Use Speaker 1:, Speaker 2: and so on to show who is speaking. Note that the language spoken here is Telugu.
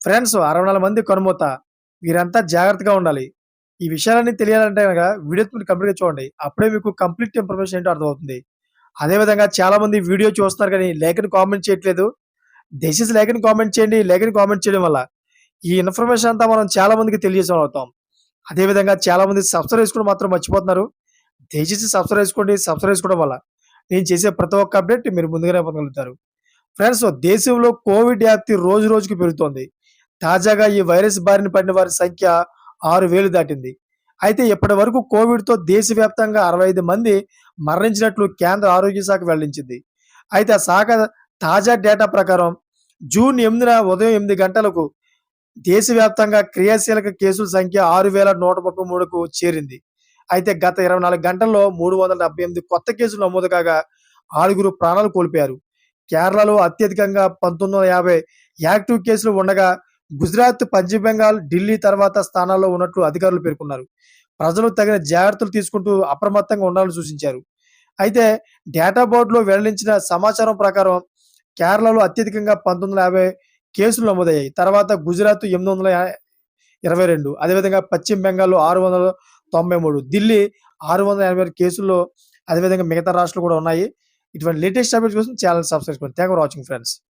Speaker 1: ఫ్రెండ్స్ 64 మంది కనుమూత. మీరంతా జాగ్రత్తగా ఉండాలి. ఈ విషయాలన్నీ తెలియాలంటే గనక వీడియో మీరు కంప్లీట్‌గా చూడండి. అప్పుడే మీకు కంప్లీట్ ఇన్ఫర్మేషన్ ఏంటో అర్థమవుతుంది. అదే విధంగా చాలామంది వీడియో చూస్తున్నారు గానీ, లైక్ అని కామెంట్ చేయట్లేదు. దయచేసి లైక్ అని కామెంట్ చేయండి. లైక్ అని కామెంట్ చేయడం వల్ల ఈ ఇన్ఫర్మేషన్ అంతా మనం చాలా మందికి తెలియజేసేవాళ్ళం అవుతాం. అదే విధంగా చాలామంది సబ్స్క్రైబ్ చేసుకోవడం మాత్రం మర్చిపోతున్నారు. దయచేసి సబ్స్క్రైబ్ చేసుకోండి. సబ్స్క్రైబ్ చేసుకోవడం వల్ల నేను చేసే ప్రతి ఒక్క అప్డేట్ మీరు ముందుగానే పొందగలుగుతారు. ఫ్రెండ్స్, దేశంలో కోవిడ్ వ్యాప్తి రోజు రోజుకి పెరుగుతోంది. తాజాగా ఈ వైరస్ బారిన పడిన వారి సంఖ్య 6,000 దాటింది. అయితే ఇప్పటివరకు కోవిడ్‌తో దేశవ్యాప్తంగా 65 మంది మరణించినట్లు కేంద్ర ఆరోగ్య శాఖ వెల్లడించింది. అయితే ఆ శాఖ తాజా డేటా ప్రకారం జూన్ 8న ఉదయం 8 గంటలకు దేశవ్యాప్తంగా క్రియాశీలక కేసుల సంఖ్య 6,133కు చేరింది. అయితే గత 24 గంటల్లో 378 కొత్త కేసులు నమోదు కాగా, 6గురు ప్రాణాలు కోల్పోయారు. కేరళలో అత్యధికంగా 1950 యాక్టివ్ కేసులు ఉండగా, గుజరాత్, పశ్చిమ బెంగాల్, ఢిల్లీ తర్వాత స్థానాల్లో ఉన్నట్లు అధికారులు పేర్కొన్నారు. ప్రజలు తగిన జాగ్రత్తలు తీసుకుంటూ అప్రమత్తంగా ఉండాలని సూచించారు. అయితే డేటా బోర్డ్‌లో వెల్లడించిన సమాచారం ప్రకారం కేరళలో అత్యధికంగా 1950 కేసులు నమోదయ్యాయి. తర్వాత గుజరాత్ 822, అదేవిధంగా పశ్చిమ బెంగాల్‌లో 693, ఢిల్లీ 686 కేసుల్లో, అదేవిధంగా మిగతా రాష్ట్రాలు కూడా ఉన్నాయి. ఇటువంటి లేటెస్ట్ అప్డేట్స్ కోసం ఛానెల్ సబ్స్క్రైబ్ చేసుకోండి. Thank you for watching friends.